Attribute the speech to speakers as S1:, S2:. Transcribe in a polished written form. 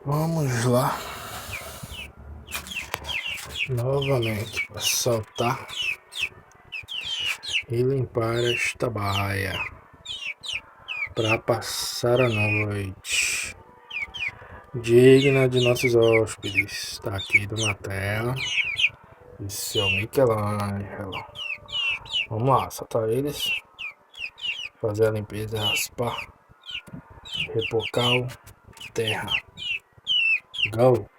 S1: Vamos lá. Novamente para soltar e limpar esta baia para passar a noite digna de nossos hóspedes. Está aqui na tela de seu Michelangelo. Vamos lá, soltar eles, fazer a limpeza, raspar, repocar o terra. Go!